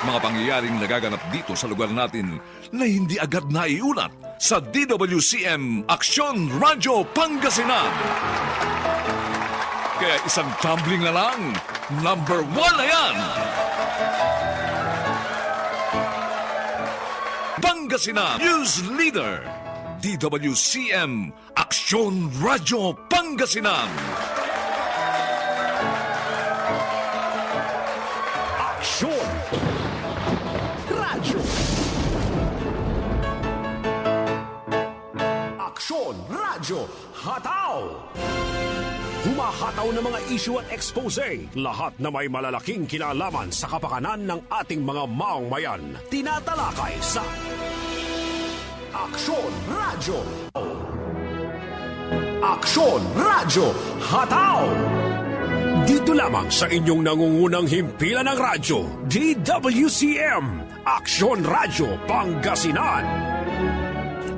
Mga pangyayaring nagaganap dito sa lugar natin na hindi agad naiulat sa DWCM Aksyon Radyo Pangasinan. Kaya isang tumbling na lang, number 1 na yan! Pangasinan News Leader, DWCM Aksyon Radyo Pangasinan. Aksyon! Radyo! Aksyon! Radyo! Hataw! Humahataw ng mga issue at expose. Lahat na may malalaking kinalaman sa kapakanan ng ating mga maongmayan. Tinatalakay sa Aksyon! Radyo! Aksyon! Radyo! Hataw! Dito lamang sa inyong nangungunang himpilan ng radyo, DWCM, Aksyon Radyo Pangasinan.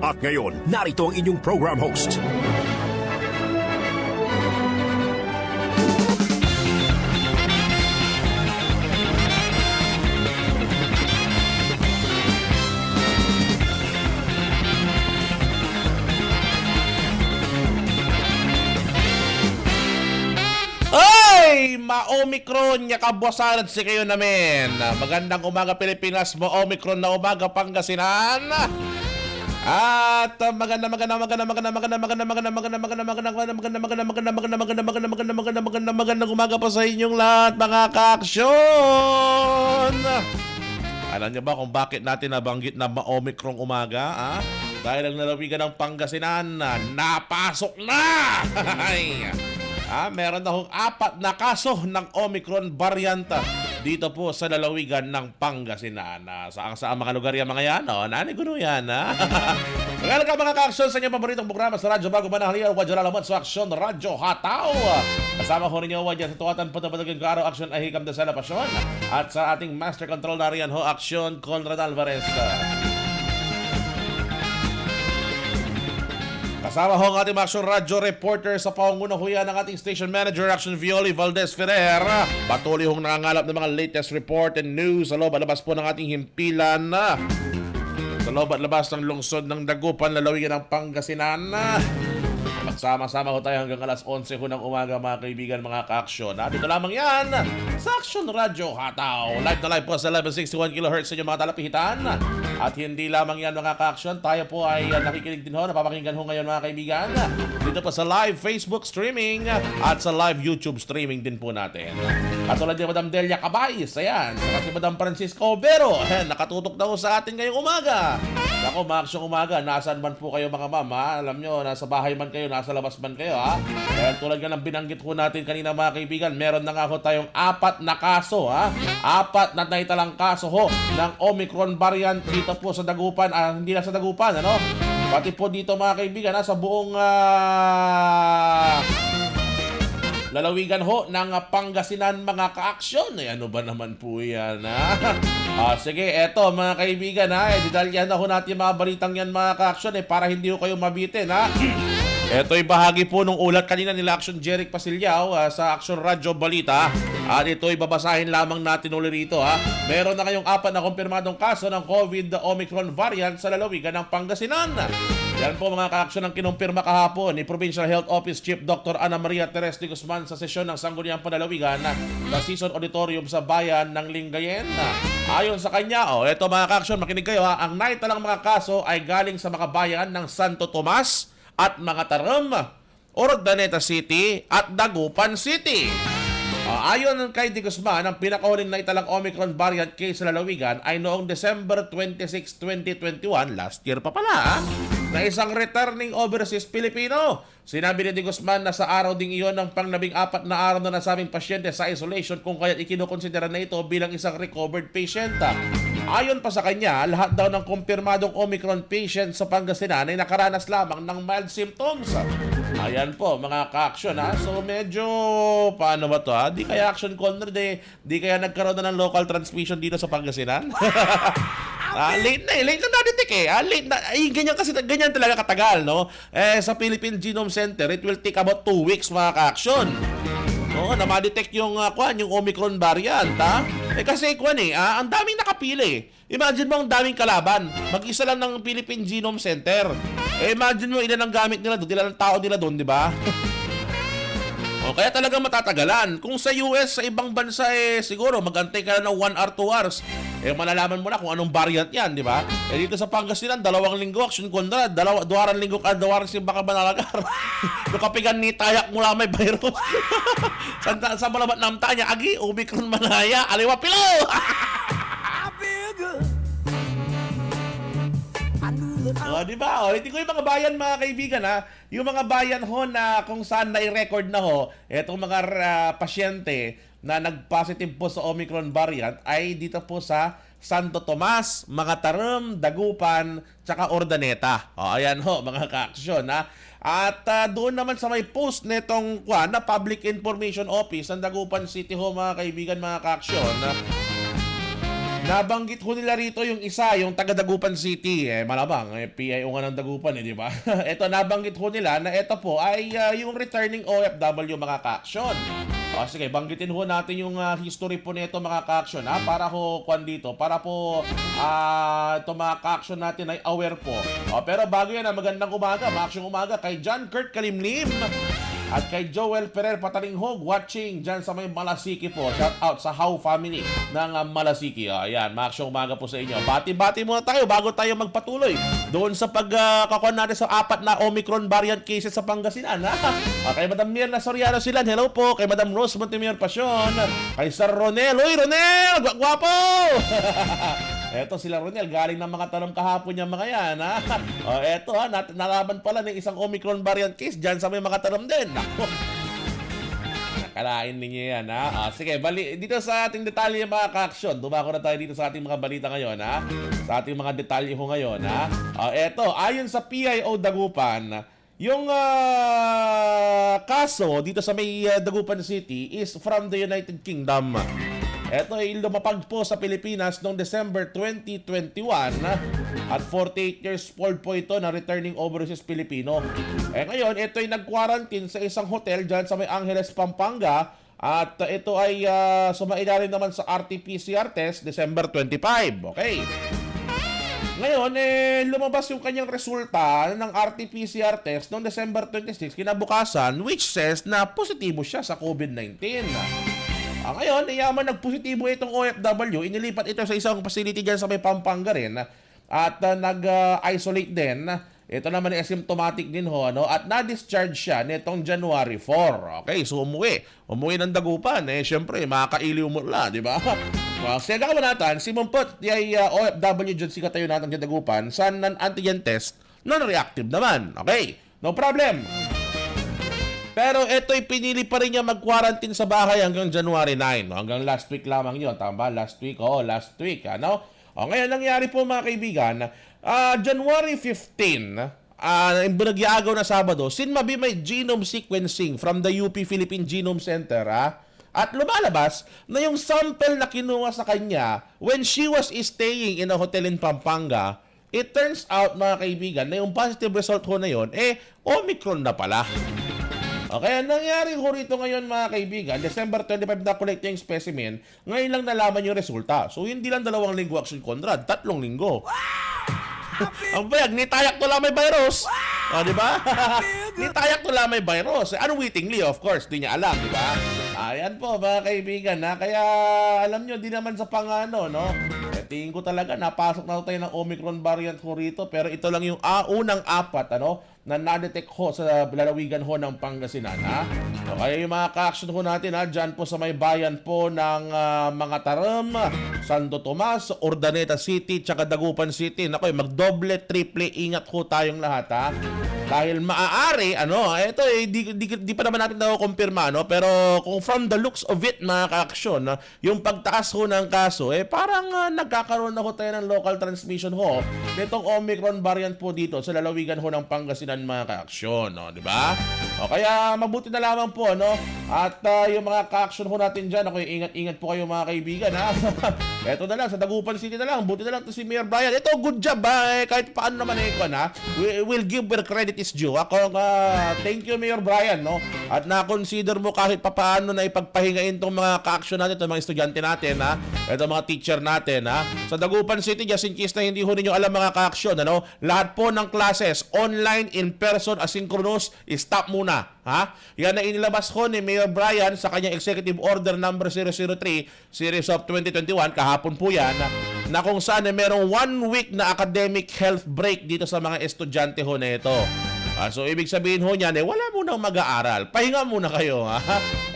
At ngayon, narito ang inyong program host. Ma-Omicron, yakabwasalad si kayo namin. Magandang umaga Pilipinas, Ma-Omicron na umaga Pangasinan. At magandang umaga pa sa inyong lahat, mga kaaksyon. Alam niyo ba kung bakit natin nabanggit na Ma-Omicron umaga? Dahil ang lalawigan ng Pangasinan, napasok na! Meron na hong 4 na kaso ng Omicron variant dito po sa lalawigan ng Pangasinan. Saan mga lugar yan mga yan? Naniguno yan. Magandang ka mga ka-aksyon sa inyong paboritong programa sa radyo bago manahalian. Wadyan alamat sa Aksyon Radyo Hataw. Kasama ko ninyo wadyan sa tuwatan patapadagang karaw Aksyon Ahikam de Sala Pasyon. At sa ating Master Control na riyan ho, Aksyon Conrad Alvarez. Kasama ho ang ating Aksyon Radyo reporter sa pangunahuyan ng ating station manager Aksyon Violi Valdez Ferrer. Patuloy hong nangangalap ng mga latest report and news sa loob at labas po ng ating himpilan. Sa loob at labas ng lungsod ng Dagupan, lalawigan ng Pangasinan. Magsama-sama ho tayo hanggang alas 11 ho ng umaga mga kaibigan, mga ka-aksyon. Dito lamang yan sa Aksyon Radyo Hataw. Live na live po sa 1161 kHz sa inyong mga talapihitan. At hindi lamang yan mga ka-aksyon, tayo po ay nakikinig din ho, napapakinggan ho ngayon mga kaibigan. Dito po sa live Facebook streaming at sa live YouTube streaming din po natin. At tulad ni Madam Delia Cabayes, ayan, saka si Madam Francisco Obero, nakatutok na ho sa atin ngayong umaga. Ako, mga aksyong umaga, nasaan man po kayo mga mama, alam nyo, nasa bahay man kayo, nasa labas man kayo, Kaya tulad nga ng binanggit ko natin kanina mga kaibigan, meron na nga ho tayong 4 na kaso, 4 na naitalang kaso ho ng Omicron variant dito po sa Dagupan, hindi lang sa Dagupan, pati po dito mga kaibigan, sa buong lalawigan ho ng Pangasinan mga ka-aksyon. Ano ba naman po yan, sige, eto mga kaibigan, didalyan na ho natin mga balitang yan mga ka-aksyon, para hindi ho kayo mabitin, Ito'y bahagi po nung ulat kanina nila Aksyon Jeric Pasiliao sa Aksyon Radyo Balita. At ito'y babasahin lamang natin ulit rito. Meron na ngayong 4 na kumpirmadong kaso ng COVID Omicron variant sa lalawigan ng Pangasinan. Yan po mga ka-aksyon ang kinumpirma kahapon ni Provincial Health Office Chief Dr. Ana Maria Teres de Guzman sa sesyon ng Sangguniang Panlalawigan sa Season Auditorium sa bayan ng Lingayen. Ayon sa kanya, ito mga ka-aksyon, makinig kayo, ang naitalang mga kaso ay galing sa mga bayan ng Santo Tomas at Mangataram, Urdaneta City at Dagupan City. Ayon kay De Guzman, ang pinakahuling naitalang Omicron variant case sa lalawigan ay noong December 26, 2021, last year pa pala, na isang returning overseas Pilipino. Sinabi ni De Guzman na sa araw ding iyon ng pang-14 na araw na nasabing pasyente sa isolation kung kaya't ikinukonsidera na ito bilang isang recovered patient. Ayon pa sa kanya, lahat daw ng kumpirmadong Omicron patient sa Pangasinan ay nakaranas lamang ng mild symptoms. Ayan po mga ka-aksyon, So medyo, paano ba to Di kaya Action Corner, di kaya nagkaroon na ng local transmission dito sa Pangasinan? Late na naditik late na, ganyan talaga katagal, no? Sa Philippine Genome Center, it will take about 2 weeks mga ka-aksyon. na ma-detect yung yung Omicron variant, ha? Kasi ang daming nakapili. Imagine mo ang daming kalaban. Mag-isa lang ng Philippine Genome Center. Imagine mo ilan ang gamit nila doon, ilan ang tao nila doon, di ba? Kaya talagang matatagalan. Kung sa US, sa ibang bansa, siguro mag-antay ka na ng 1 or 2 hours. Malalaman mo na kung anong variant yan, di ba? Dito sa Pangasinan, 2 linggo, Aksyon Konrad, 2 linggo ka, 2 simba ka banalagar. Kapigan ni tayak mula may virus. sa malabat ng tanya, agi, Omicron manaya, aliwa pilo! Di ba? Hindi ko yung mga bayan, mga kaibigan, ha? Yung mga bayan ho na kung saan na-record na ho, etong mga pasyente na nag-positive po sa Omicron variant ay dito po sa Santo Tomas, Mangatarem, Dagupan, tsaka Urdaneta. Ayan ho, mga kaaksyon, ha? At doon naman sa may post netong na Public Information Office ng Dagupan City ho, mga kaibigan, mga kaaksyon, nabanggit ho nila rito yung isa, yung taga Dagupan City. Malamang, PIO nga ng Dagupan, di ba? Ito, nabanggit ho nila na ito po ay yung returning OFW, mga kaaksyon. Sige, banggitin ho natin yung history po nito, mga kaaksyon, para ho dito, para po ito mga kaaksyon natin ay aware po. Pero bago yan, magandang umaga, maaksyong umaga kay John Kurt Kalimlim at kay Joel Ferrer Patalinghog watching dyan sa may Malasiki po. Shout out sa How family ng Malasiki. Ayan, maaksyong umaga po sa inyo. Bati-bati muna tayo bago tayo magpatuloy doon sa pagkakuan natin sa 4 na Omicron variant cases sa Pangasinan. Kay Madam Mirna Soriano Silan, hello po. Kay Madam Rose Montemior Pasyon. Kay Sir Ronel. Uy, Ronel! Gwapo! Eto sila Ronel, galing ng mga tanong kahapon niya mga yan, ha? Eto nalaman pala ng isang Omicron variant case dyan sa may mga tanong din. Nako. Nakalain ninyo yan, ha? Sige, dito sa ating detalye mga kaaksyon. Dumako na tayo dito sa ating mga balita ngayon, ha? Sa ating mga detalye ho ngayon, ha? Eto, ayon sa PIO Dagupan, yung kaso dito sa may Dagupan City is from the United Kingdom. Ito ay lumapag po sa Pilipinas noong December 2021 at 48 years old po ito na returning overseas Pilipino. Ngayon, ito ay nag-quarantine sa isang hotel dyan sa may Angeles, Pampanga at ito ay sumailalim naman sa RT-PCR test December 25. Okay. Ngayon, lumabas yung kanyang resulta ng RT-PCR test noong December 26 kinabukasan, which says na positibo siya sa COVID-19. Ngayon, yaman nagpositibo itong OFW, inilipat ito sa isang facility dyan sa may Pampanga rin at nag-isolate din. Ito naman ay asymptomatic din ho, at na-discharge siya nitong January 4. Okay, so umuwi ng Dagupan. Siyempre, makakailiw mo lang, di ba? Sige ka natin, si Mumpot, di ay OFW dyan si katayo natin dyan Dagupan, sa antigen test, non-reactive naman. Okay, no problem. Pero ito'y pinili pa rin niya mag-quarantine sa bahay hanggang January 9. Hanggang last week lamang yun. Tama? Last week. Last week. Ngayon, nangyari po mga kaibigan, January 15, nagyagaw na Sabado, sinmabi may genome sequencing from the UP Philippine Genome Center. At lumalabas na yung sample na kinuha sa kanya when she was staying in a hotel in Pampanga, it turns out mga kaibigan na yung positive result ho na yun, Omicron na pala. Okay, nangyari ko rito ngayon mga kaibigan, December 25 na-collect yung specimen, ngayon lang nalaman yung resulta. So, hindi lang 2 linggo Aksyon Konrad, 3 linggo. Ang bayag, nitayak to lang may virus. Di ba? Nitayak to lang may virus. Unwittingly, of course, di niya alam, di ba? Ayan po mga kaibigan, kaya alam nyo, di naman sa pangano, no? Tingin ko talaga, napasok na tayo ng Omicron variant ko rito, pero ito lang yung unang 4, na na-detect ho sa lalawigan ho ng Pangasinan, Kaya yung mga ka-action ho natin, dyan po sa may bayan po ng Mangatarem, Santo Tomas, Urdaneta City, tsaka Dagupan City. Naku, magdoble, triple, ingat ho tayong lahat, Dahil maaari, ito di pa naman natin kumpirma, pero kung from the looks of it, mga ka-action, yung pagtaas ho ng kaso, parang nagkakaroon na ho tayo ng local transmission ho nitong Omicron variant po dito sa lalawigan ho ng Pangasinan, mga ka-aksyon, di ba? Kaya mabuti na lamang po, at yung mga ka-aksyon ho natin dyan, ingat-ingat po kayo mga kaibigan, Ito na lang, sa Dagupan City na lang, buti na lang to si Mayor Brian. Ito, good job, kahit paano naman we'll give her credit payment is due. Thank you, Mayor Brian, no? At na-consider mo kahit papaano na ipagpahingain tong mga ka-action natin, itong mga estudyante natin, ha? Itong mga teacher natin, ha? Sa Dagupan City, just in case na hindi ho ninyo alam mga ka-action, ano? Lahat po ng classes, online, in-person, asynchronous, stop muna, ha? Yan na inilabas ko ni Mayor Brian sa kanyang Executive Order number 003, Series of 2021, kahapon po yan, na kung saan merong 1 week na academic health break dito sa mga estudyante ho na ito. So, ibig sabihin ho niyan, wala munang mag-aaral. Pahinga muna kayo, ha?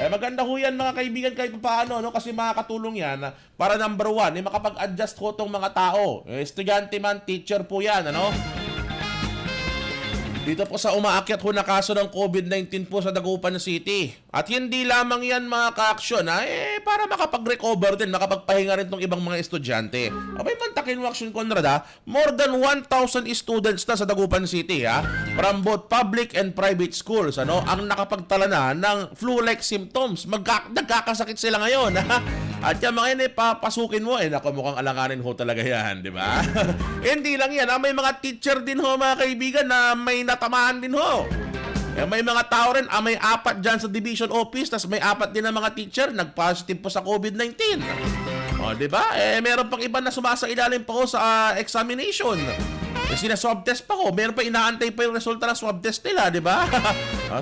Maganda ho yan, mga kaibigan, kahit paano, no? Kasi makakatulong yan para number 1, makapag-adjust ho tong mga tao. Estudyante man, teacher po yan, ano? Dito po sa umaakyat ho na kaso ng COVID-19 po sa Dagupan City. At hindi lamang yan mga ka-aksyon, para makapag-recover din, makapagpahinga rin tong ibang mga estudyante. Abay, mantakin mo Action Conrad, more than 1,000 students na sa Dagupan City, from both public and private schools, ano, ang nakapagtala na ng flu-like symptoms. Nagkakasakit sila ngayon, At yung mga yan, papasukin mo, naku, mukhang alanganin ho talaga yan, di ba? Hindi lang yan, may mga teacher din ho, mga kaibigan, na may natamaan din ho. May mga tao rin, may 4 dyan sa division office, tas may 4 din na mga teacher, nag-positive po sa COVID-19. O, di ba? Meron pang iba na sumasailalim pa ho sa examination. Sina-swab test pa ko. Meron pa inaantay pa yung resulta ng swab test nila, di ba?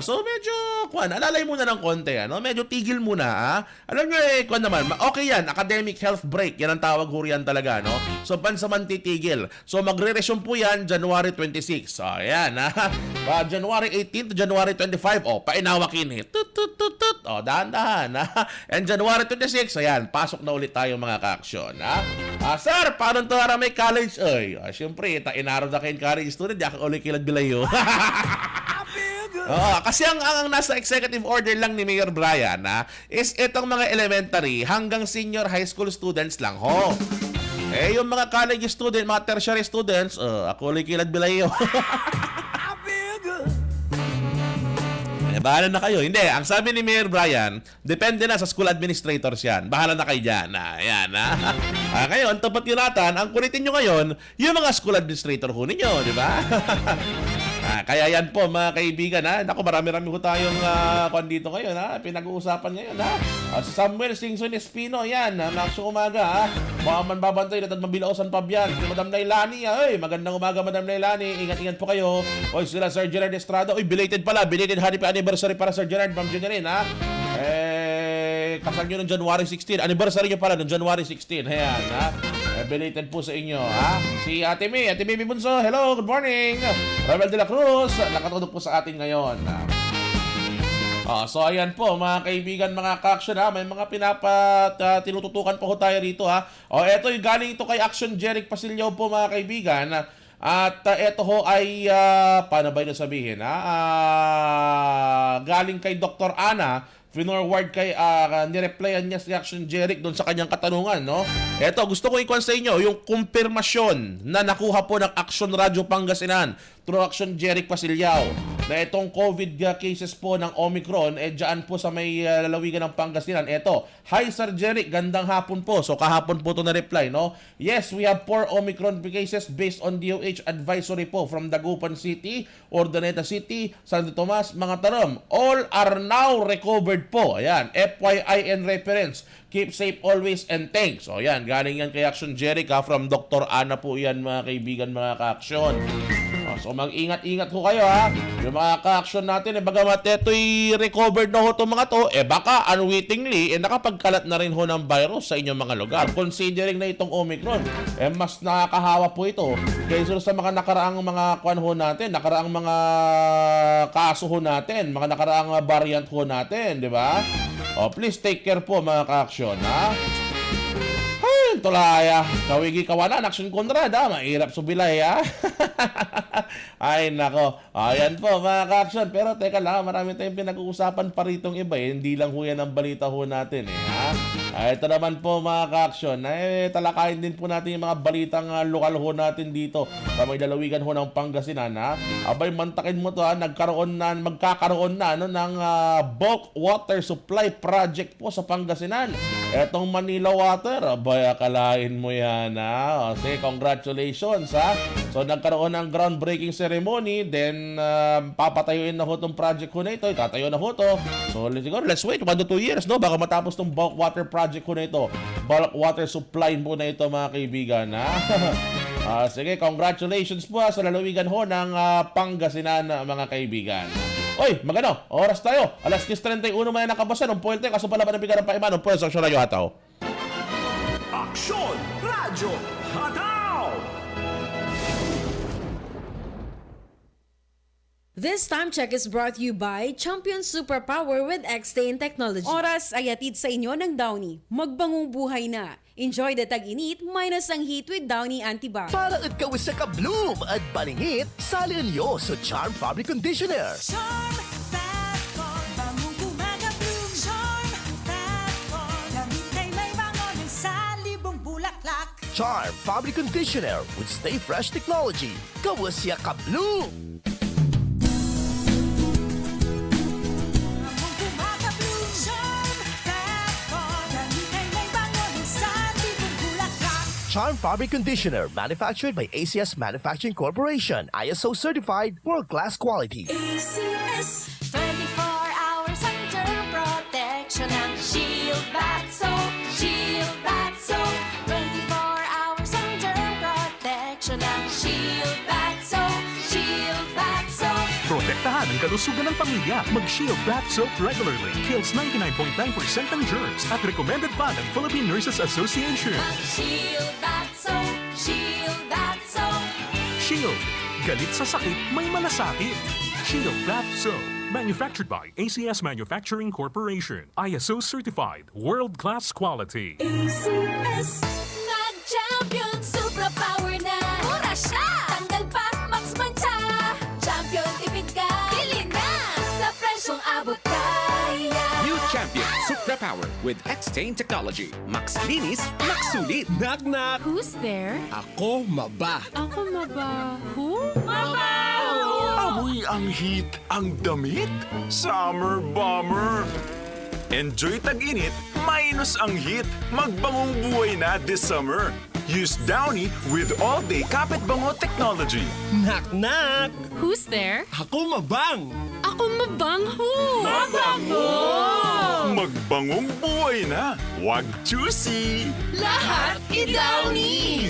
So, medyo, alalay muna ng konti, ano? Medyo tigil muna, Alam nyo, naman, okay yan, academic health break. Yan ang tawag ho riyan talaga, no? So, pansaman titigil. So, magre-resume po yan January 26. So, ayan, January 18 to January 25, painawakin, Tut. Dahan-dahan, And January 26, ayan, pasok na ulit tayo mga ka-aksyon, Sir, paano ito may college? Siyempre, inaraw na kayong college student, di ako ulit kilad bilayo. Kasi ang nasa executive order lang ni Mayor Brian, is itong mga elementary hanggang senior high school students lang ho. Yung mga college student, mga tertiary students, ako ulit kilad bilayo. Bahala na kayo. Hindi, ang sabi ni Mayor Brian, depende na sa school administrators yan. Bahala na kayo dyan. Ayan, ngayon, tapat yun natin, ang kulitin nyo ngayon, yung mga school administrator ho ninyo, di ba? Kaya yan po, mga kaibigan, Naku, marami-rami ko tayong dito ngayon, pinag-uusapan ngayon, Si Samuel Singson Espino, yan, naksyo umaga, Mga manbabantay na mabilausan pa yan. Si Madam Nailani, magandang umaga, Madam Nailani. Ingat-ingat po kayo. Sila Sir Gerard Estrada. Belated pala. Belated happy anniversary para Sir Gerard, Ma'am Junyarin, kasal nyo ng January 16. Anniversary nyo pala ng January 16. Ayan, belated po sa inyo, Si Ate May Bunso. Hello, good morning. Ravel de la Cruz, nakatulog po sa atin ngayon. So ayan po mga kaibigan, mga ka-action, may mga tinututukan po tayo rito, eto yung galing ito kay Action Jeric Pasilyaw po mga kaibigan. At eto ho ay paano ba ito sabihin, galing kay Dr. Ana, finorward kay nireplyan niya si Action Jeric doon sa kanyang katanungan, no? Eto, gusto ko i-con sa inyo yung kumpirmasyon na nakuha po ng Action Radio Pangasinan through Action Jeric Pasilyaw na itong COVID cases po ng Omicron, dyan po sa may lalawigan ng Pangasinan. Eto, hi Sir Jeric, gandang hapon po. So kahapon po ito na-reply, no? Yes, we have 4 Omicron cases based on DOH advisory po from Dagupan City, Urdaneta City, Santo Tomas, mga Tarom. All are now recovered po. Ayan, FYI and reference. Keep safe always and thanks. So ayan, galing yan kay Action Jeric, from Dr. Ana po yan mga kaibigan, mga ka-action. So mag-ingat-ingat ho kayo, Yung mga ka-action natin, bagamat ito'y recovered na ho itong mga to, baka unwittingly, nakapagkalat na rin ho ng virus sa inyong mga lugar. Considering na itong Omicron, mas nakakahawa po ito kaysa sa mga nakaraang mga nakaraang mga kaso ho natin, mga nakaraang variant ho natin, di ba? Please take care po mga ka-action, Tulaya, kawigi kawanan, Action Conrad, mahirap subilay, Ay, nako. Ayan po, mga ka-action. Pero teka lang, marami tayong pinag-uusapan pa ritong iba, Hindi lang ho yan ang balita ho natin, Ito naman po, mga ka-action. Talakayin din po natin yung mga balitang lokal ho natin dito sa may lalawigan ho ng Pangasinan, Abay, mantakin mo to, magkakaroon na, ng bulk water supply project po sa Pangasinan. Etong Manila Water, abay, akalain mo yan, ha? O, sige, congratulations, ha? So, nagkaroon ng groundbreaking ceremony, then papatayuin na ho itong project ko na ito, itatayo na ho ito. So, siguro, let's wait 1 to 2 years, no? Baka matapos itong bulk water project ko na ito. Bulk water supply po na ito, mga kaibigan, ha? Sige, congratulations po sa lalawigan ho ng Pangasinan, mga kaibigan. Oy, magano, oras tayo. Alas 10:31 man na nakabasa ng Puelte, kaso pala ng paiman ng Puelte sa Aksyon Radyo Hataw. Aksyon Radyo Hataw! This time check is brought to you by Champion Superpower with X-Stain Technology. Oras ay atid sa inyo ng Downy. Magbangong buhay na. Enjoy the tag-init minus ang heat with Downy Antibac. Para at kawis sa kabloom at balingit, salin niyo sa Charm Fabric Conditioner. Charm Fat Con, bangong gumagabloom. Charm Fat Con, damit ay may bango ng salibong bulaklak. Charm Fabric Conditioner with Stay Fresh Technology. Kawis siya kabloom! Bangong gumagabloom. Charm Fat Con, damit ay may bango ng salibong bulaklak. Charm Fabric Conditioner, manufactured by ACS Manufacturing Corporation. ISO certified, world-class quality. ACS 24 hours ang germ protection ng Shield Bath Soap. Shield Bath Soap. 24 hours ang germ protection ng Shield Bath Soap. Shield Bath Soap. Protektahan ang kalusugan ng pamilya. Mag-Shield Bath Soap regularly. Kills 99.9% ng germs at recommended pa ng Philippine Nurses Association. Shield Bath Soap. Shield Bath Soap. Shield. Galit sa sakit, may malasakit. Shield Bath Soap. Manufactured by ACS Manufacturing Corporation. ISO certified. World-class quality. ACS. Nag-champion, superpower na. Mura siya. Tanggal pa, max mancha. Champion, tipid ka. Bili na. Sa presyong abot kaya. New Champion Supra Power with X-Stain Technology. Max linis, max sulit. Knock-knock! Who's there? Ako maba. Ako maba. Who? Amoy ang heat, ang damit. Summer bomber. Enjoy tag-init, minus ang heat. Magbangong buhay na this summer. Use Downy with all-day kapit bango technology. Knock-knock! Who's there? Ako mabang! Ako mabang. Who? Magbangong buhay na. Wag choosy! Lahat i-Downy.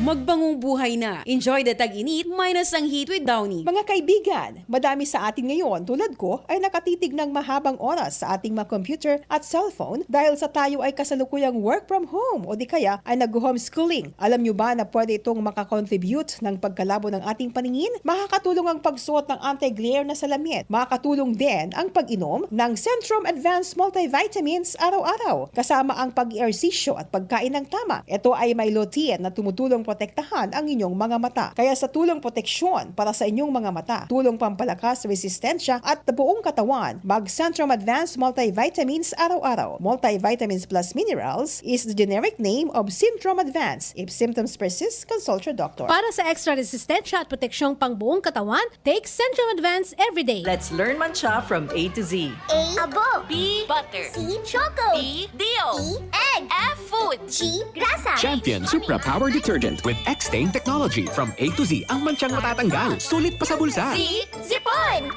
Magbangong buhay na. Enjoy the tag-init minus ang heat with Downy. Mga kaibigan, madami sa atin ngayon tulad ko ay nakatitig ng mahabang oras sa ating mga computer at cellphone dahil sa tayo ay kasalukuyang work from home o di kaya ay nag-homeschooling. Alam nyo ba na pwede itong makakontribute ng pagkalabo ng ating paningin? Makakatulong ang pagsuot ng anti-glare na salamin. Makakatulong din ang pag-inom ng Centrum Advanced Multivitamins araw-araw kasama ang pag-ehersisyo at pagkain ng tama. Ito ay may lutein na tumutulong protektahan ang inyong mga mata. Kaya sa tulong proteksyon para sa inyong mga mata, tulong pampalakas resistensya at buong katawan, mag-Centrum Advanced Multivitamins araw-araw. Multivitamins plus minerals is the generic name of Centrum Advanced. If symptoms persist, consult your doctor. Para sa extra resistensya at proteksyong pangbuong katawan, take Centrum Advance every day. Let's learn mancha from A to Z. A, abo. B, butter. C, choco. D, dio. E, egg. F, food. G, grasa. Champion Supra Power Detergent with X-Stain Technology. From A to Z, ang mansyang matatanggal. Sulit pa sa bulsa. C, zipon.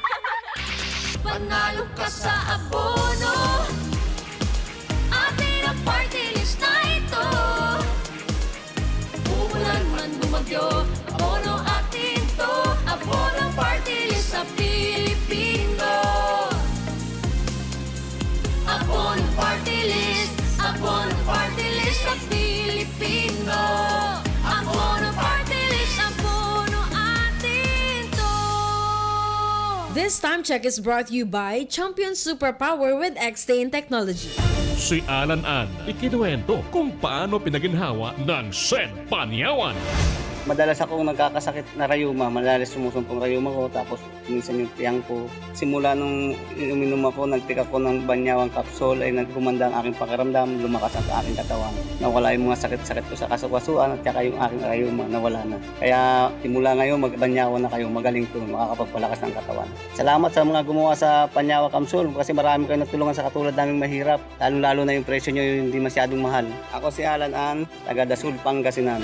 Panalo ka sa abono. Atin ang party list na ito. Umulan man bumagyo, abono atin to. Abono party list sa Pilipino. Abono party list. Abono party list sa Pilipino. Abono party list. Abono atin to. This time check is brought to you by Champion Superpower with X-Stain Technology. Si Alan Ann, ikinuwento kung paano pinaginhawa ng Sen Panyawan. Madalas akong nagkakasakit na rayuma, madalas sumusumpong rayuma ko, tapos minsan yung tiyang ko. Simula nung uminom ako, nagtik ako ng banyawang kapsul, ay nagkumanda ang aking pakiramdam, lumakas ang aking katawan. Nawala yung mga sakit-sakit ko sa kasukasuan at saka yung aking rayuma, nawala na. Kaya simula ngayon, magbanyawa na kayo, magaling to, makakapagpalakas ng katawan. Salamat sa mga gumawa sa panyawa kapsul kasi marami kayo natulungan sa katulad naming mahirap, lalo-lalo na yung presyo nyo yung hindi masyadong mahal. Ako si Alan Ann, taga Dasul, Pangasinan.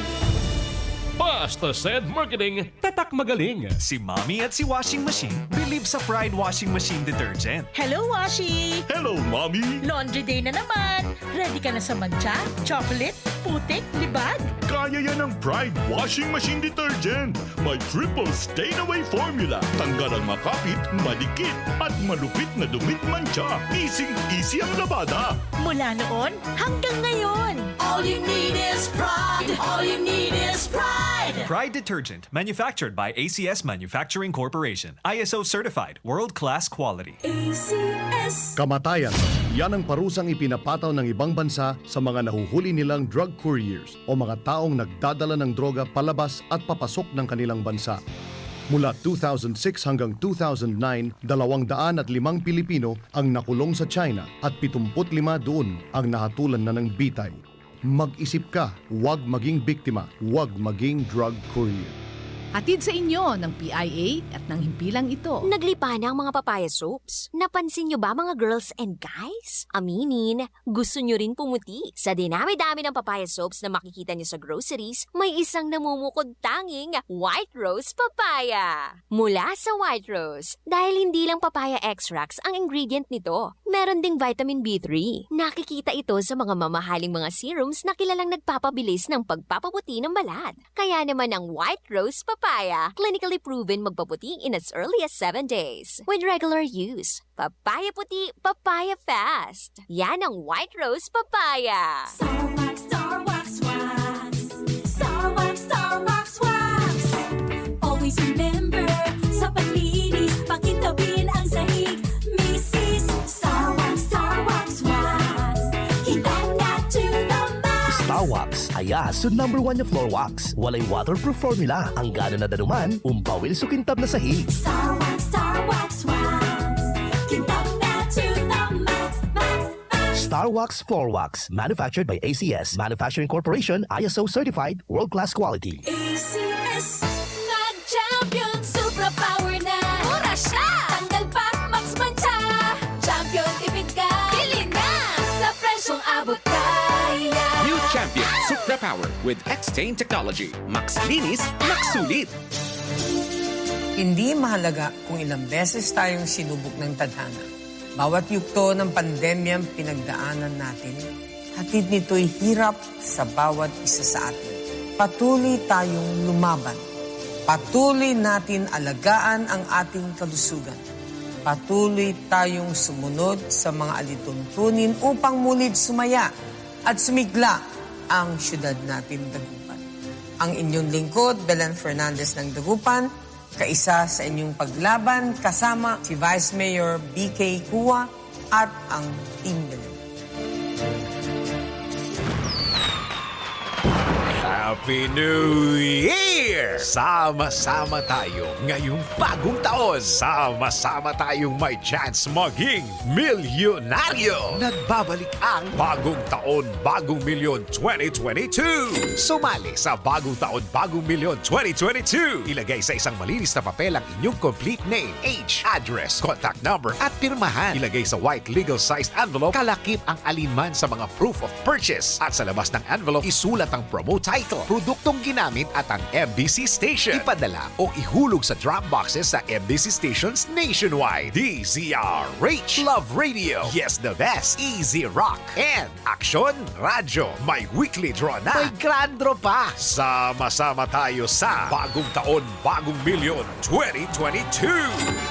Basta said marketing, tatak magaling. Si Mommy at si Washing Machine believe sa Pride Washing Machine Detergent. Hello, Washi! Hello, Mommy! Laundry day na naman! Ready ka na sa mancha, chocolate, putik, libag? Kaya yan ang Pride Washing Machine Detergent. May triple stain-away formula. Tanggal ang makapit, madikit, at malupit na dumit mancha. Easy ang labada. Mula noon hanggang ngayon. All you need is pride! All you need is pride! Pride Detergent, manufactured by ACS Manufacturing Corporation. ISO certified, world-class quality. ACS! Kamatayan. Yan ang parusang ipinapataw ng ibang bansa sa mga nahuhuli nilang drug couriers o mga taong nagdadala ng droga palabas at papasok ng kanilang bansa. Mula 2006 hanggang 2009, 205 Pilipino ang nakulong sa China at 75 doon ang nahatulan na ng bitay. Mag-isip ka, huwag maging biktima, huwag maging drug courier. Hatid sa inyo ng PIA at ng himpilang ito. Naglipa na ang mga papaya soaps. Napansin nyo ba mga girls and guys? Aminin, gusto nyo rin pumuti. Sa dinami-dami ng papaya soaps na makikita nyo sa groceries, may isang namumukod tanging White Rose Papaya. Mula sa White Rose, dahil hindi lang papaya extracts ang ingredient nito, meron ding vitamin B3. Nakikita ito sa mga mamahaling mga serums na kilalang nagpapabilis ng pagpapaputi ng balat. Kaya naman ang White Rose Papaya, clinically proven magpaputi in as early as 7 days. With regular use, papaya puti, papaya fast. Yan ang White Rose Papaya. Star Wax, Wax. Star Wax, Wax. Always remember, sa paglinis, pakintabin ang sahig. Mrs. Star Wax, Wax. Kita na to the max. Star Wax, ayas, #1 na floor wax. Walay waterproof formula. Ang gano na danuman, umpawil sukintab na sahig. Star Wax, Wax. Kintab na to the max, max, max. Star Wax Floor Wax, manufactured by ACS Manufacturing Corporation, ISO certified, world-class quality. ACS. Nag-champion, super power na. Mura siya. Tanggal pa, max mancha. Champion, tipid ka. Bili na. Sa presyong abot kaya. New Champion Supra Power with X-Stain Technology. Max linis, max sulit. Hindi mahalaga kung ilang beses tayong sinubok ng tadhana. Bawat yugto ng pandemyang pinagdaanan natin, hatid nito'y hirap sa bawat isa sa atin. Patuloy tayong lumaban. Patuloy natin alagaan ang ating kalusugan. Patuloy tayong sumunod sa mga alituntunin upang mulit sumaya at sumigla ang syudad natin Dagupan. Ang inyong lingkod, Belen Fernandez ng Dagupan, kaisa sa inyong paglaban kasama si Vice Mayor BK Kua at ang Team Belen. Happy New Year! Sama-sama tayo ngayong bagong taon. Sama-sama tayong may chance maging milyonaryo. Nagbabalik ang Bagong Taon, Bagong Milyon 2022. Sumali sa Bagong Taon, Bagong Milyon 2022. Ilagay sa isang malinis na papel ang inyong complete name, age, address, contact number at pirmahan. Ilagay sa white legal-sized envelope, kalakip ang alinman sa mga proof of purchase. At sa labas ng envelope, isulat ang promo title, produktong ginamit at ang MBC station. Ipadala o ihulog sa drop boxes sa MBC stations nationwide. DZRH, Love Radio, Yes the Best, Easy Rock, and Aksyon Radyo. May weekly draw na. May grand draw pa. Sama-sama tayo sa Bagong Taon, Bagong Milyon 2022.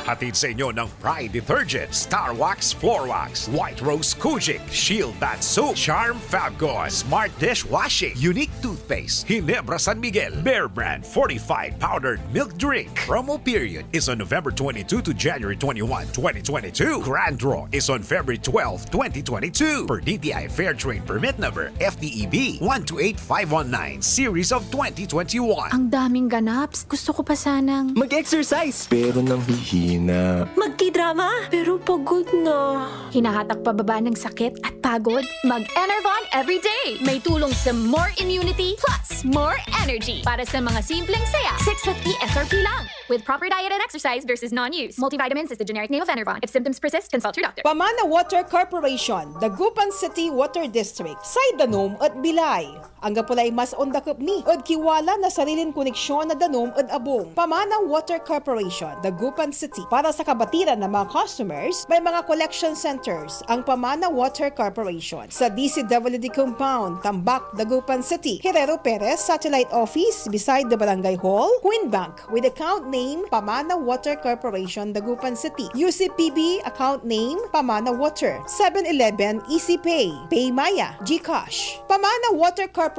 Hatid sa inyo ng Pride Detergent, Star Wax Floor Wax, White Rose Kojic, Shield Bath Soap, Charm Fabgone, Smart Dishwashing, Unique Toothpaste, Ginebra San Miguel, Bear Brand Fortified Powdered Milk Drink. Promo period is on November 22 to January 21, 2022. Grand Draw is on February 12, 2022. Per DTI Fair Trade Permit Number FDEB 128519 Series of 2021. Ang daming ganaps. Gusto ko pa sanang Mag-exercise, pero nang hihina. Magki-drama, pero pagod na. hinahatak pababa ng sakit at pagod. Mag-Enervon everyday. May tulong sa more immunity plus more energy. Para sa mga simpleng saya, 650 SRP lang. With proper diet and exercise versus non-use. Multivitamins is the generic name of Enervon. If symptoms persist, consult your doctor. Pamana Water Corporation, Dagupan City Water District, Say Danom at Bilay. Ang gapulay mas ondakap ni, od kiwala na sarilin koneksyon na Danom at Abong. Pamana Water Corporation, Dagupan City. Para sa kabatiran ng mga customers, may mga collection centers ang Pamana Water Corporation. Sa DCWD Compound, Tambak, Dagupan City, Herrero Perez Satellite Office beside the Barangay Hall, Queen Bank with account name Pamana Water Corporation, Dagupan City. UCPB account name Pamana Water. 7-Eleven Easy Pay, Paymaya, GCash. Pamana Water Corporation.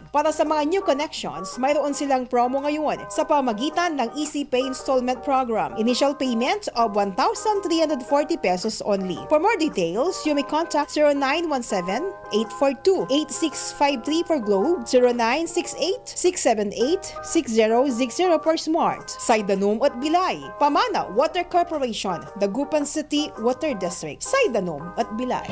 Para sa mga new connections, mayroon silang promo ngayon sa pamagitan ng Easy Pay Installment Program. Initial payment of 1,340 pesos only. For more details, you may contact 0917-842-8653 for Globe, 0968-678-6060 for Smart. Saidanom at Bilay. Pamana Water Corporation, Dagupan City Water District. Saidanom at Bilay.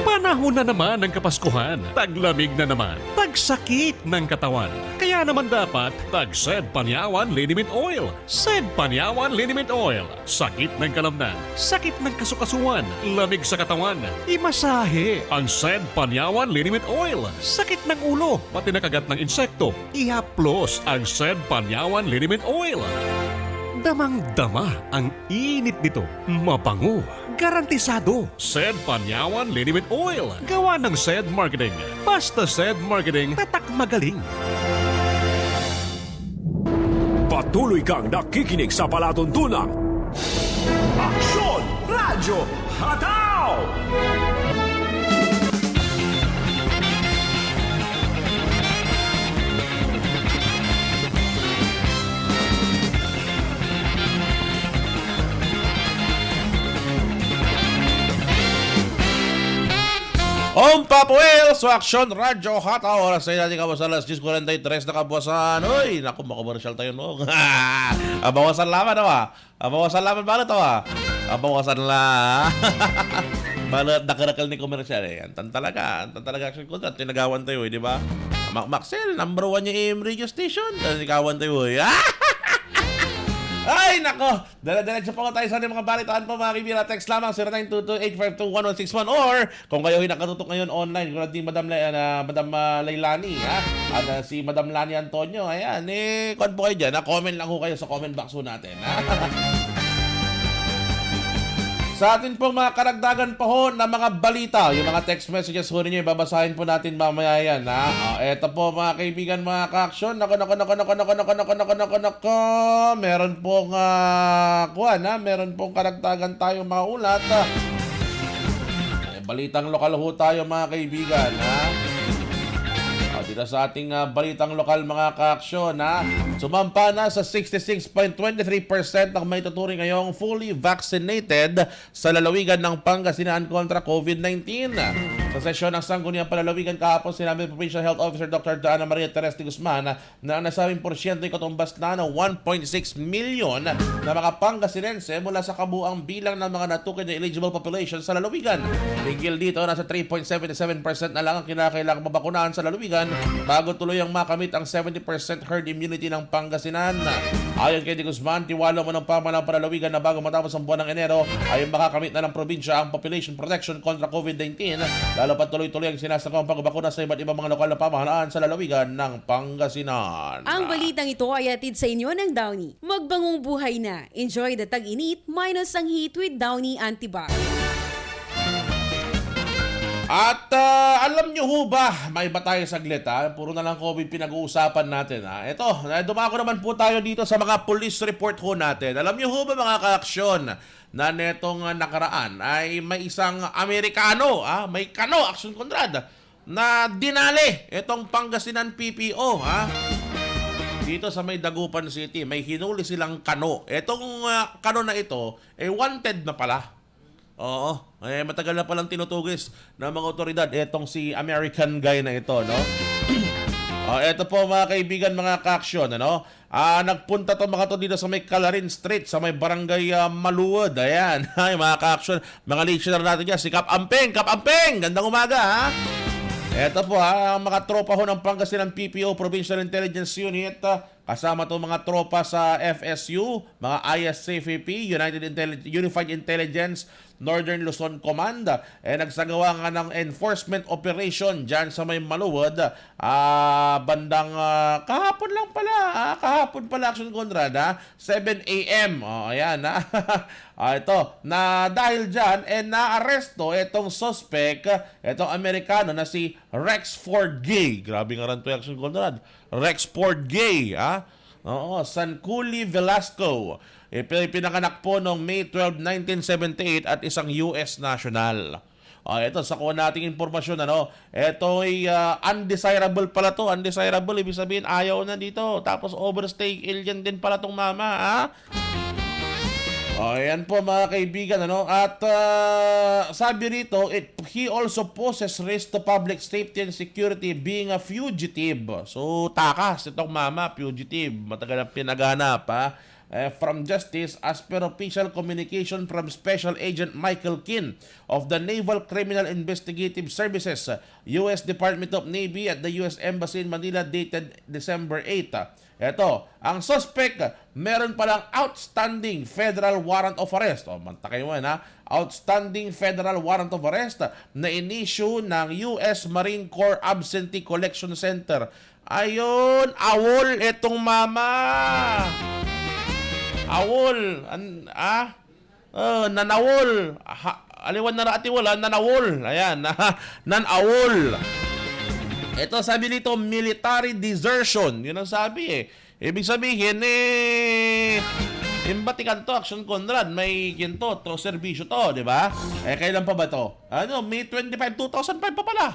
Panahon na naman ng Kapaskuhan. Taglamig na naman. Tagsakit ng katawan. Kaya naman dapat tag-Sed Panyawan Liniment Oil. Sed Panyawan Liniment Oil. Sakit ng kalamnan. Sakit ng kasukasuan. Lamig sa katawan. Imasahe ang Sed Panyawan Liniment Oil. Sakit ng ulo. Pati nakagat ng insekto. Ihaplos ang Sed Panyawan Liniment Oil. Damang-dama ang init nito. Mabango. Garantisado. Sed Panyawan Liniment Oil. Gawa ng Sed Marketing. Basta Sed Marketing, tatak magaling. Patuloy kang nakikinig sa palatuntunang Aksyon Radyo Hataw! Papuel sa Aksyon Radyo Hataw. Oras na natin kabasan alas 10:43 na kabasan. Uy, naku, makabarsal tayo no. Abawasan laman nawa. Abawasan laman ba ito Abawasan la. Balat nakarakal ni komersyal eh. Antan talaga action ko. Tinagawan tayo di ba? Maxel, number 1 yung radio station. Tinagawan tayo eh. Ay, nako! Dala-diretso po tayo sa mga balitaan po mga kibira. Text lamang 0922-852-1161 or kung kayo ay nakatutok ngayon online, kung natin Madam Lailani, ha? At si Madam Lani Antonio, ayan, kung po kayo dyan, comment lang po kayo sa comment box po natin, ha? Sa atin pong mga karagdagan pa ho na mga balita, yung mga text messages ho ninyo, babasahin po natin mamaya yan, ha? Eto po mga kaibigan, mga ka-aksyon, nako, meron pong, meron pong karagdagan tayo mga ulat, balitang lokal ho tayo mga kaibigan, ha? Dito sa ating balitang lokal mga ka-aksyon, ha? Sumampa na sa 66.23% ng may tuturing ngayong fully vaccinated sa lalawigan ng Pangasinan kontra COVID-19. Sa sesyon ng Sangguniang Palalawigan kahapon, sinabi ng Provincial Health Officer Dr. Ana Maria Teres de Guzman na ang nasabing porsyento ay katumbas na ng 1.6 million na mga Pangasinense mula sa kabuang bilang ng mga natukoy na eligible population sa lalawigan. Tingil dito, nasa 3.77% na lang ang kinakailangang mabakunahan sa lalawigan bago tuluyang makamit ang 70% herd immunity ng Pangasinan. Ayon kay De Guzman, tiwala mo ng pamahalang palalawigan na bago matapos ang buwan ng Enero ay makakamit na ng probinsya ang population protection kontra COVID-19, lalo pa tuloy-tuloy ang sinasakawang pagbakuna sa iba't ibang mga lokal na pamahalaan sa lalawigan ng Pangasinan. Ang balitang ito ay atid sa inyo ng Downy. Magbangong buhay na. Enjoy the tag-init minus ang heat with Downy Antibac. At alam nyo ho ba, may iba tayo saglit ha, puro na lang COVID pinag-uusapan natin ha. Ito, dumako naman po tayo dito sa mga police report ho natin. Alam nyo ho ba mga ka-aksyon na netong nakaraan ay may isang Amerikano, may Kano Action Konrad. na dinali itong Pangasinan PPO, ha? Dito sa may Dagupan City, may hinuli silang kano. Itong kano na ito, wanted na pala. Oo, matagal na palang tinutugis ng mga otoridad itong si American guy na ito, no? Ito po mga kaibigan, mga ka-aksyon, ano? Nagpunta to mga to dito sa may Calarin Street, sa may barangay Maluwod. Ayan, ay mga ka-aksyon, mga listener natin dyan, si Kap Ampeng, gandang umaga, ha? Ito po ang mga tropa ho ng Pangasinan PPO Provincial Intelligence Unit, kasama to mga tropa sa FSU, mga ISCFP, Unified Intelligence Northern Luzon Command, nagsagawa nga ng enforcement operation dyan sa may Maluwod, bandang kahapon lang pala, kahapon pala Action Conrad, 7 a.m. Ayan, ito, na dahil dyan, na-aresto itong suspect, itong Amerikano na si Rex Ford Gay. Grabe nga rin ito Action Conrad. Rex Ford Gay, Oo, Sanculi Velasco. Pinanganak po noong May 12, 1978 at isang US national. Ito, sa kuha nating informasyon, ano? Ito ay undesirable pala to. Undesirable, ibig sabihin, ayaw na dito. Tapos overstay alien din pala tong mama, Ayan po mga kaibigan, ano? At sabi rito, he also poses risk to public safety and security being a fugitive. So, takas itong mama, fugitive. Matagal na pinaganap, from justice as per official communication from Special Agent Michael Kin of the Naval Criminal Investigative Services, U.S. Department of Navy at the U.S. Embassy in Manila dated December 8. Ito, ang suspect, meron palang outstanding federal warrant of arrest. Mantakay mo yan, outstanding federal warrant of arrest na in-issue ng U.S. Marine Corps Absentee Collection Center. Ayun, awol itong mama. Awol. Nanawol. Aliwan na atiwol, nanawol. Ayan, nanawol. Ito sabi dito, military desertion. Yun ang sabi Ibig sabihin, imbatikan to, Action Conrad. May ginto, to, servisyo to, di ba? Kailan pa ba to? May 25, 2005 pa pala.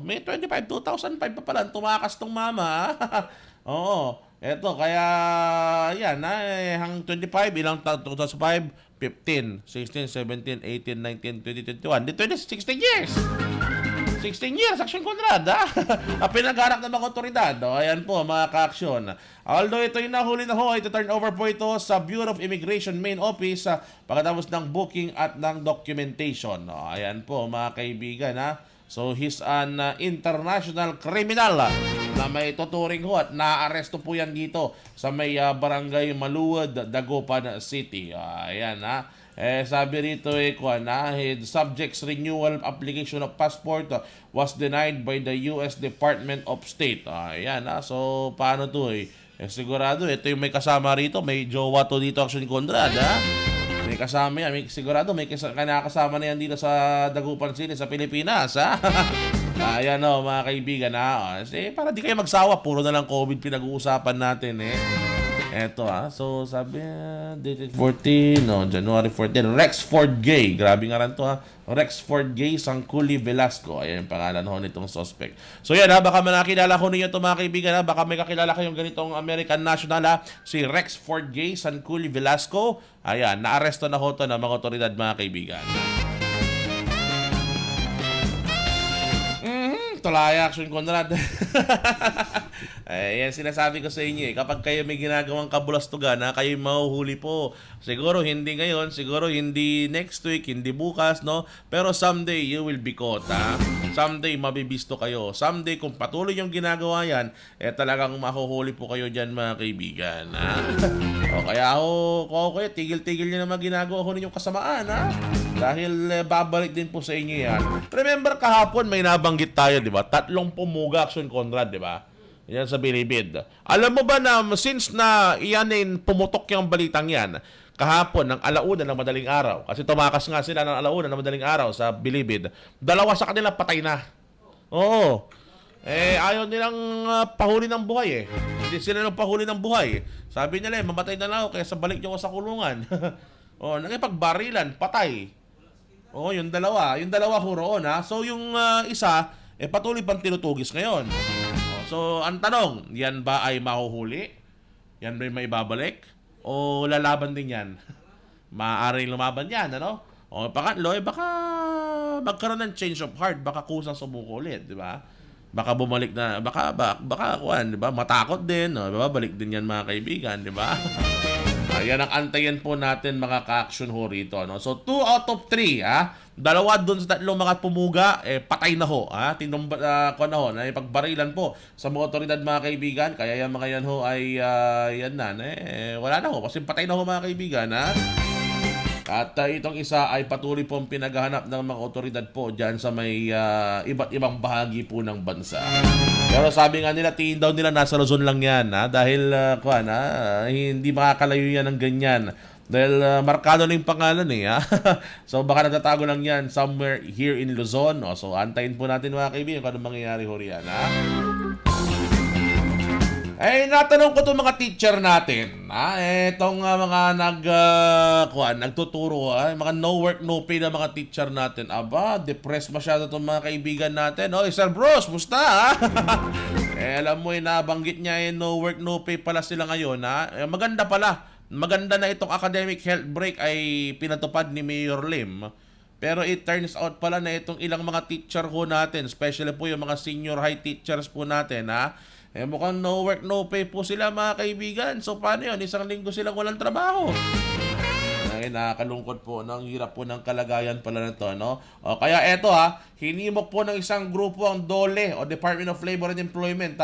May 25, 2005 pa pala. Tumakas tong mama. Eto, kaya, yan, hang 25, ilang 2005, 15, 16, 17, 18, 19, 20, 21. Di 16 years. 16 years, Action Conrad, pinag-arak ng mga otoridad. Ayan po, mga ka-aksyon. Although ito yung nahuli na ito turn over po ito sa Bureau of Immigration Main Office pagkatapos ng booking at ng documentation. Ayan po, mga kaibigan, So, he's an international criminal na may tuturing at na-aresto po yan dito sa may barangay Maluwod, Dagupan City. Ayan, sabi rito, his subject's renewal application of passport was denied by the U.S. Department of State. Ayan, so paano to sigurado, ito yung may kasama rito, may jowa to dito, Action Conrad, May kasama yan, sigurado may kinakasama na yan dito sa Dagupan City, sa Pilipinas, Ayan mga kaibigan, para di kayo magsawa, puro na lang COVID pinag-uusapan natin, Eto so sabi dated 14, January 14, Rex Ford Gay. Grabe nga rin to Rex Ford Gay, Sanculi Velasco. Ayan yung pangalan nitong suspect. So yan baka manakilala ko ninyo ito mga kaibigan baka may kakilala kayong ganitong American national si Rex Ford Gay, Sanculi Velasco. Ayan, naaresto na to ng mga otoridad mga kaibigan. Tulaya, Action Conrad. Yan sinasabi ko sa inyo kapag kayo may ginagawang kabulastugan kayo mahuhuli po. Siguro hindi ngayon, siguro hindi next week, hindi bukas, pero someday you will be caught, Someday mabibisto kayo. Someday kung patuloy yung ginagawa yan, talagang mahuhuli po kayo dyan mga kaibigan, kaya kayo, tigil-tigil nyo naman ginagawa ko ninyong kasamaan, dahil babalik din po sa inyo yan. Remember kahapon may nabanggit tayo, di ba? 3 pumuga, Action Conrad, di ba? Yan sa Bilibid. Alam mo ba na since na iyan pumutok yung balitang yan, kahapon ng 1:00 ng madaling araw, kasi tumakas nga sila ng 1:00 ng madaling araw sa Bilibid, 2 sa kanila patay na. Oo. Ayaw nilang pahuli ng buhay Hindi sila nang pahuli ng buhay. Sabi nila mamatay na lang ako kaya balik niyo ako sa kulungan. Nakipagbarilan, patay. Oo, yung dalawa. Yung dalawa ho roon, ha? So, yung isa, patuloy pang tinutugis ngayon. So, ang tanong, yan ba ay mahuhuli? Yan ba may babalik? O lalaban din yan? Maaaring lumaban yan, ano? O pangatlo, baka magkaroon ng change of heart. Baka kusang sumuko ulit, di ba? Baka bumalik na, baka kuwan, di ba? Matakot din, no? Babalik din yan mga kaibigan, di ba? Ayan ang antayin po natin mga ka-action ho rito, no? So, 2 out of 3, ha? Dalawa dun sa tatlong mga pumuga, patay na ho, ha? Na ipagbarilan po sa mga otoridad mga kaibigan. Kaya yung mga yan ho ay, yan na, wala na ho. Kasi patay na ho mga kaibigan, ha? At itong isa ay patuloy pong pinaghahanap ng mga otoridad po dyan sa may iba't ibang bahagi po ng bansa. Pero sabi nga nila, tingin daw nila nasa Luzon lang yan, ha? Dahil hindi makakalayo yan ng ganyan. Dahil markado na yung pangalan ha? So baka nagtatago lang yan somewhere here in Luzon. So antayin po natin mga kaibigan kung ano mangyayari ho riyan, ha? Natanong ko itong mga teacher natin, itong mga nagtuturo, mga no work, no pay na mga teacher natin. Aba, depressed masyado itong mga kaibigan natin. Sir Bruce, musta, ha? Alam mo, nabanggit niya, no work, no pay pala sila ngayon, ha? Maganda pala. Maganda na itong academic health break ay pinatupad ni Mayor Lim. Pero it turns out pala na itong ilang mga teacher ho natin, especially po yung mga senior high teachers po natin, ha? Mukhang no work, no pay po sila mga kaibigan. So paano yun? Isang linggo silang walang trabaho. Nakakalungkot po, no? Ang hirap po ng kalagayan pala na to, no? Kaya eto, hinimok po ng isang grupo ang DOLE o Department of Labor and Employment,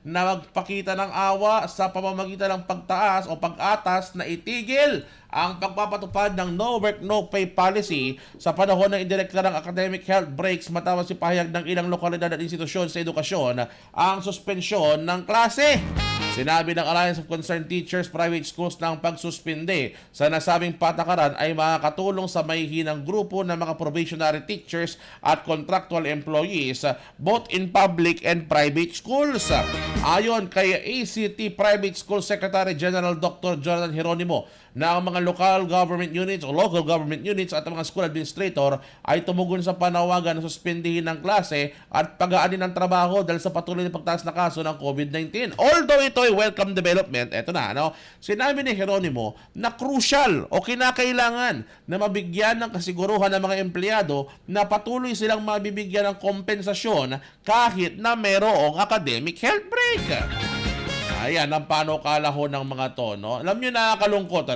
na magpakita ng awa sa pamamagitan ng pagtaas o pag-atas na itigil ang pagpapatupad ng no work, no pay policy sa panahon ng indirekta ng academic health breaks matapos ipahayag ng ilang lokalidad at institusyon sa edukasyon ang suspensyon ng klase. Sinabi ng Alliance of Concerned Teachers Private Schools na ang pagsuspinde sa nasabing patakaran ay makakatulong sa mahihinang grupo ng mga probationary teachers at contractual employees both in public and private schools. Ayon kay ACT Private School Secretary General Dr. Jonathan Geronimo, na ang mga local government units o local government units at mga school administrator ay tumugon sa panawagan na suspindihin ng klase at pag-aanin ng trabaho dahil sa patuloy na pagtaas na kaso ng COVID-19. Although ito ay welcome development, eto na, sinabi ni Geronimo na crucial o kinakailangan na mabigyan ng kasiguruhan ng mga empleyado na patuloy silang mabibigyan ng kompensasyon kahit na mayroong academic health break. Ayan, ang panukala ho ng mga to, no? Alam nyo, nakakalungkot,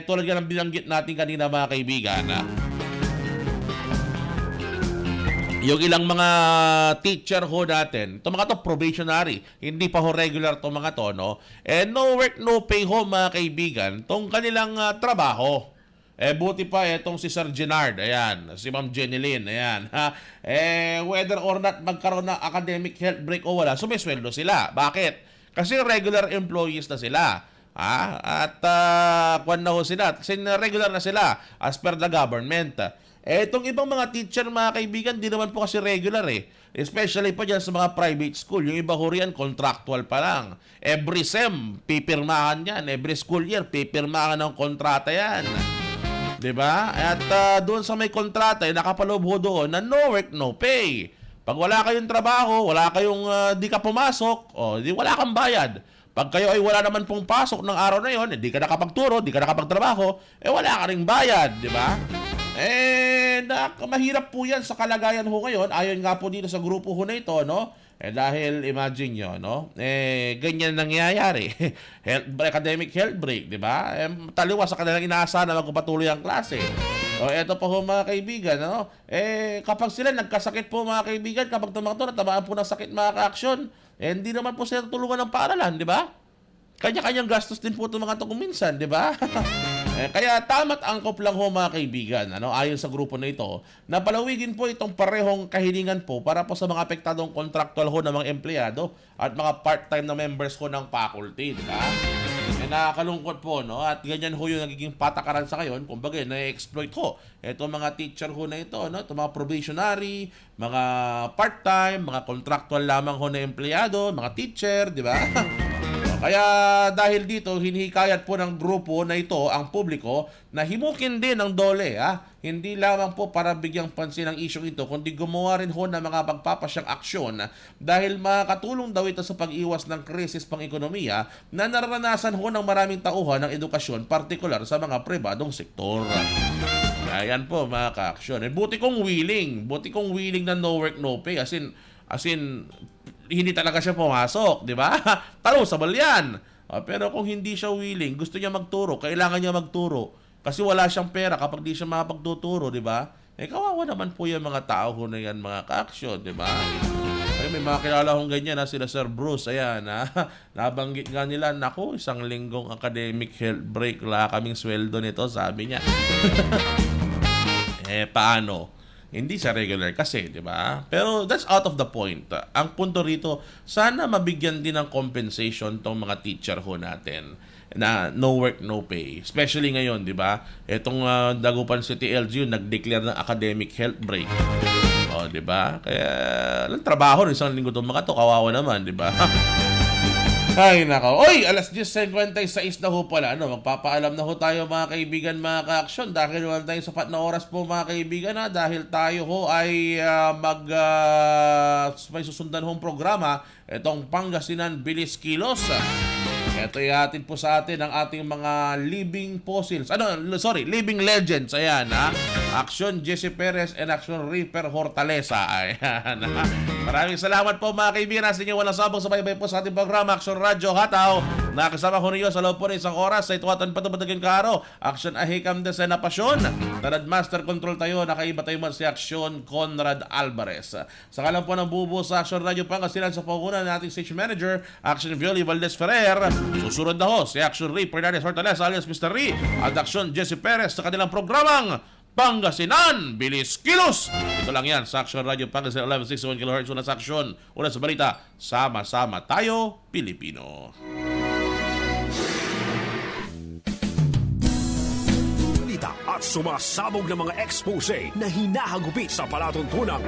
tulad yan ang binanggit natin kanina mga kaibigan, yung ilang mga teacher ho natin, itong mga to probationary, hindi pa ho regular itong mga to, no work, no pay ho mga kaibigan, itong kanilang trabaho. Buti pa itong si Sir Gennard, ayan, si Ma'am Jenilyn, ayan, whether or not magkaroon ng academic health break o wala, sumisweldo sila. Bakit? Kasi regular employees na sila. At kwan na ho sila. Kasi regular na sila as per the government. Itong ibang mga teacher, mga kaibigan, di naman po kasi regular Especially pa dyan sa mga private school. Yung iba ho riyan, contractual pa lang. Every SEM, pipirmahan yan. Every school year, pipirmahan ng kontrata yan. Diba? At doon sa may kontrata, nakapaloob ho doon na no work, no pay. Pag wala kayong trabaho, wala kayong di ka pumasok, di wala kang bayad. Pag kayo ay wala naman pong pasok ng araw na yon, di ka nakapagturo, di ka nakapagtrabaho, wala ka ring bayad, di ba? Mahirap po yan sa kalagayan ho ngayon, ayon nga po dito sa grupo ho na ito, dahil imagine nyo, ganyan nangyayari. Academic health break, di ba? Taliwas sa kanilang inaasahan na magpapatuloy ang klase. Eto pa ho mga kaibigan, kapag sila nagkasakit po mga kaibigan, kapag natamaan po ng sakit mga ka-aksyon, hindi naman po sila tutulungan ng paaralan, di ba? Kanya-kanyang gastos din po itong mga ito kuminsan, di ba? Kaya tama't angkop lang ho mga kaibigan, ayon sa grupo na ito, na palawigin po itong parehong kahilingan po para po sa mga apektadong contractual ho ng mga empleyado at mga part-time na members ho ng faculty, di ba? Nakakalungkot po, at ganyan ho yung nagiging patakaran sa ngayon, kumbaga na-exploit ho itong mga teacher ho na ito, itong mga probationary, mga part-time, mga contractual lamang ho na empleyado, mga teacher, di ba? Kaya dahil dito, hinihikayat po ng grupo na ito ang publiko na himukin din ng DOLE. Hindi lamang po para bigyang pansin ang isyong ito, kundi gumawa rin ho ng mga pagpapasyang aksyon dahil makakatulong daw ito sa pag-iwas ng krisis pang-ekonomiya na naranasan ho ng maraming tauhan ng edukasyon, partikular sa mga pribadong sektor. Ayan po mga ka-aksyon. Buti kong willing na no work, no pay. As in hindi talaga siya pumasok, di ba? Talusable yan. Pero kung hindi siya willing, gusto niya magturo, kailangan niya magturo. Kasi wala siyang pera kapag di siya makapagtuturo, di ba? Kawawa naman po yung mga tao ho na yan, mga ka-aksyon, di ba? May mga kilala kong ganyan, sila Sir Bruce, ayan, nabanggit nga nila, naku, 1 linggong academic health break, wala kaming sweldo nito, sabi niya. Paano? Hindi siya regular kasi, di ba? Pero that's out of the point. Ang punto rito, sana mabigyan din ng compensation tong mga teacher ho natin na no work, no pay. Especially ngayon, di ba? Itong Dagupan City LGU nag-declare ng academic health break. O, di ba? Kaya, lang trabaho rin 1 linggo itong mga to. Kawawa naman, di ba? Ay, nako. Oy, alas 10:56 na ho pala. Magpapaalam na ho tayo mga kaibigan, mga ka-aksyon. Dahil wala tayong sapat na oras po mga kaibigan dahil tayo ho ay may susundan hong programa. Itong Pangasinan Bilis Kilos. Ito ihatid po sa atin ang ating mga living fossils. Living legends. Ayan, Aksyon Jesse Perez and Aksyon Reaper Hortaleza. Ayan. Maraming salamat po mga kaibigan. Sa inyo walang sabang sabay-bay po sa ating programa Aksyon Radyo Hataw. Nakasama ko ninyo sa loob po ng 1 oras sa ituwatan patubadagin kaaro. Aksyon Ahikam de Sena Pasyon. Tanad Master Control tayo. Nakaiba tayo man si Aksyon Conrad Alvarez. Sa kalang po ng bubuo sa Aksyon Radyo Pangasinan sa pangunan ng ating stage manager, Aksyon Violi Valdez Ferrer. Susunod na ho si Aksyon Reaper Hortaleza alias Mr. Ri at Aksyon Jesse Perez sa kanilang programang Pangasinan Bilis Kilos. Ito lang yan sa Aksyon Radio Pangasinan 1161 kHz. Una sa aksyon, una sa balita. Sama-sama tayo, Pilipino. Balita at sumasabog ng mga expose na hinahagupit sa palatuntunang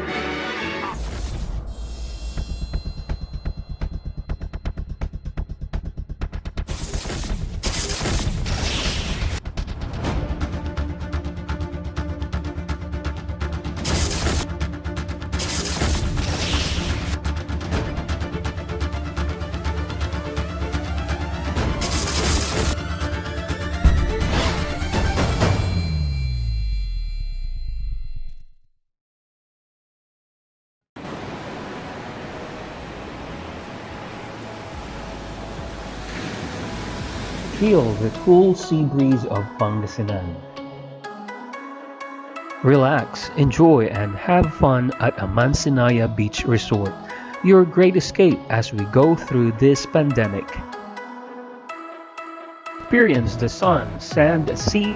Feel the cool sea breeze of Pangasinan. Relax, enjoy, and have fun at Amansinaya Beach Resort, your great escape as we go through this pandemic. Experience the sun, sand, sea,